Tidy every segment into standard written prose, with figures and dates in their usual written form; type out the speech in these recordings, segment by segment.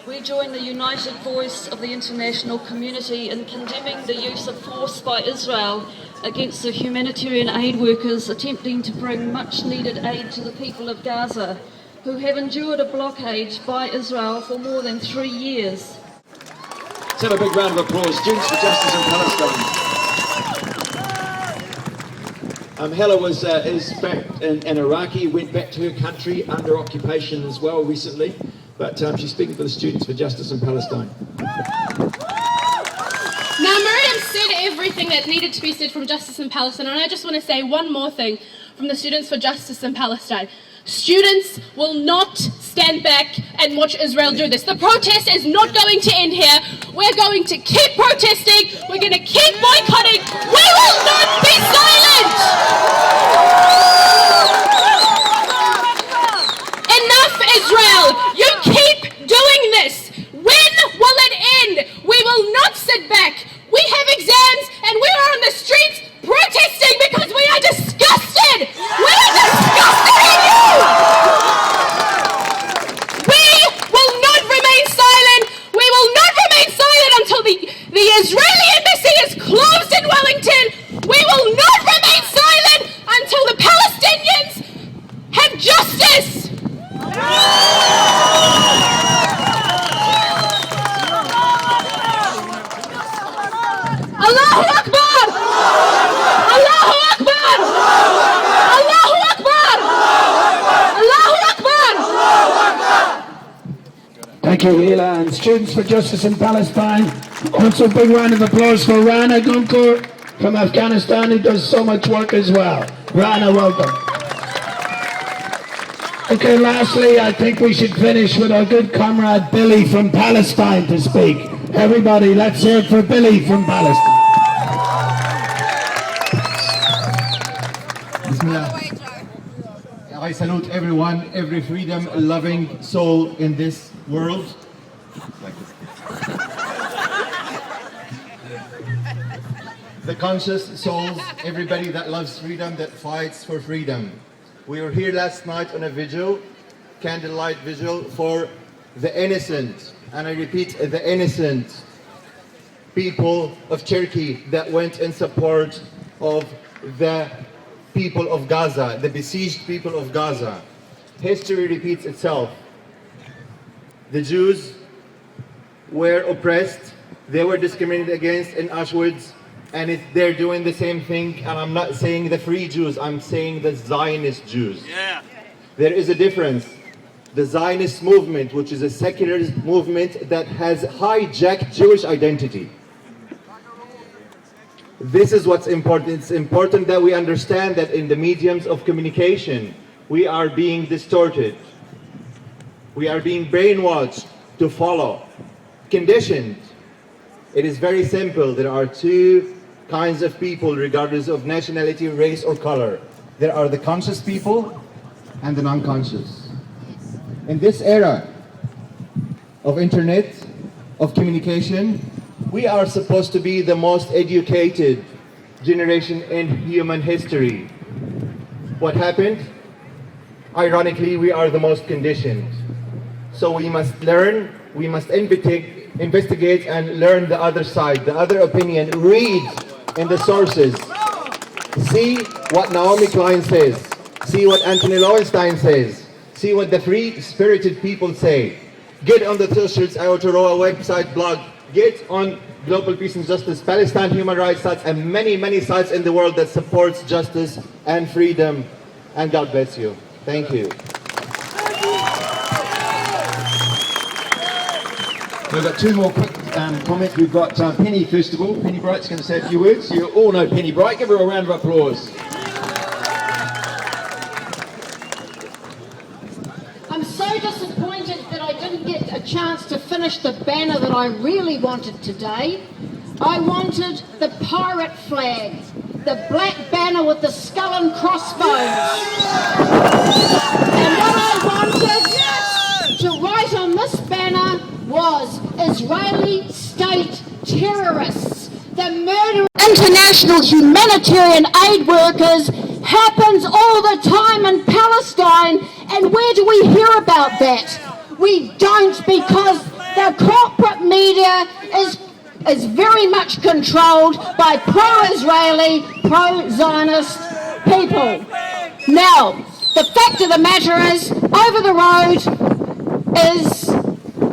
we join the united voice of the international community in condemning the use of force by Israel against the humanitarian aid workers attempting to bring much-needed aid to the people of Gaza, who have endured a blockade by Israel for more than 3 years. Let's have a big round of applause. Students for Justice in Palestine. Hela is back in Iraqi, went back to her country under occupation as well recently, but she's speaking for the Students for Justice in Palestine. Now, Miriam said everything that needed to be said from Justice in Palestine, and I just want to say one more thing from the Students for Justice in Palestine. Students will not stand back and watch Israel do this. The protest is not going to end here. We're going to keep protesting. We're going to keep boycotting. We will not be silent! Enough, Israel! You keep doing this! When will it end? We will not sit back. We have exams and we are on the streets protesting because we are disgusted! We are disgusted in you! We will not remain silent! We will not remain silent until the Israeli embassy is closed in Wellington! We will not remain silent until the Palestinians have justice! Allahu Akbar! Allahu Akbar! Allahu Akbar! Allahu Akbar! Thank you, Hela. And Students for Justice in Palestine. Also a big round of applause for Rana Gunkur from Afghanistan, who does so much work as well. Rana, welcome. Okay, lastly, I think we should finish with our good comrade Billy from Palestine to speak. Everybody, let's hear it for Billy from Palestine. I salute everyone, every freedom-loving soul in this world. The conscious souls, everybody that loves freedom, that fights for freedom. We were here last night on a vigil, candlelight vigil for the innocent, and I repeat, the innocent people of Turkey that went in support of the people of Gaza, the besieged people of Gaza. History repeats itself. The Jews were oppressed, they were discriminated against in Auschwitz, and they're doing the same thing, and I'm not saying the free Jews, I'm saying the Zionist Jews. Yeah. There is a difference. The Zionist movement, which is a secular movement that has hijacked Jewish identity. This is what's important. It's important that we understand that in the mediums of communication, we are being distorted. We are being brainwashed to follow, conditioned. It is very simple. There are two kinds of people, regardless of nationality, race, or color. There are the conscious people and the non-conscious. In this era of internet, of communication, we are supposed to be the most educated generation in human history. What happened? Ironically, we are the most conditioned. So we must learn, we must investigate and learn the other side, the other opinion, read in the sources. See what Naomi Klein says, see what Anthony Lowenstein says, see what the free-spirited people say. Get on the T-shirts, Aotearoa website, blog, get on Global Peace and Justice, Palestine human rights sites, and many, many sites in the world that supports justice and freedom. And God bless you. Thank you. We've got two more quick comments. We've got Penny, first of all. Penny Bright's going to say a few words. You all know Penny Bright. Give her a round of applause. I'm so disappointed that I didn't get a chance to finish the banner that I really wanted today. I wanted the pirate flag, the black banner with the skull and crossbones. And what I wanted to write on this banner was Israeli state terrorists. The murder of international humanitarian aid workers happens all the time in Palestine, and where do we hear about that? We don't, because the media is very much controlled by pro-Israeli, pro-Zionist people. Now, the fact of the matter is, over the road is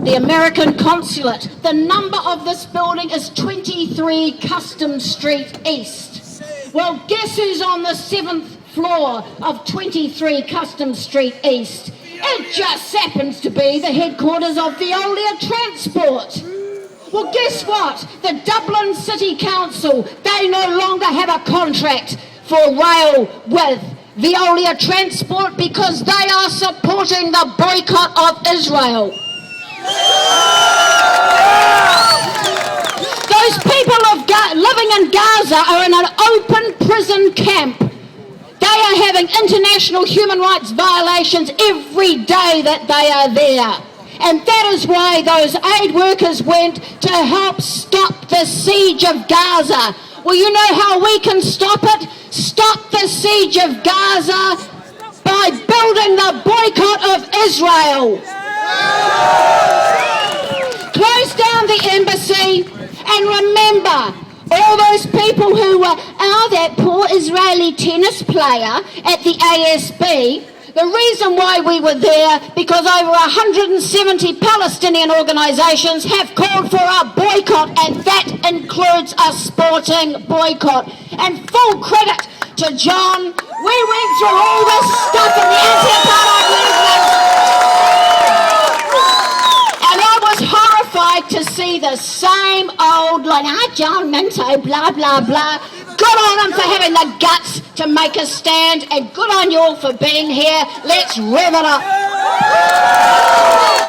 the American consulate. The number of this building is 23 Custom Street East. Well, guess who's on the 7th floor of 23 Custom Street East? It just happens to be the headquarters of Veolia Transport. Well, guess what? The Dublin City Council, they no longer have a contract for rail with Veolia Transport because they are supporting the boycott of Israel. Those people living in Gaza are in an open prison camp. They are having international human rights violations every day that they are there. And that is why those aid workers went to help stop the siege of Gaza. Well, you know how we can stop it? Stop the siege of Gaza by building the boycott of Israel. Close down the embassy, and remember, all those people who were, that poor Israeli tennis player at the ASB, the reason why we were there, because over 170 Palestinian organisations have called for a boycott, and that includes a sporting boycott. And full credit to John, we went through all this stuff in the anti-apartheid movement. And I was horrified to see the same old, like, John Minto, blah, blah, blah. Good on him for having the guts to make a stand, and good on you all for being here. Let's rev it up.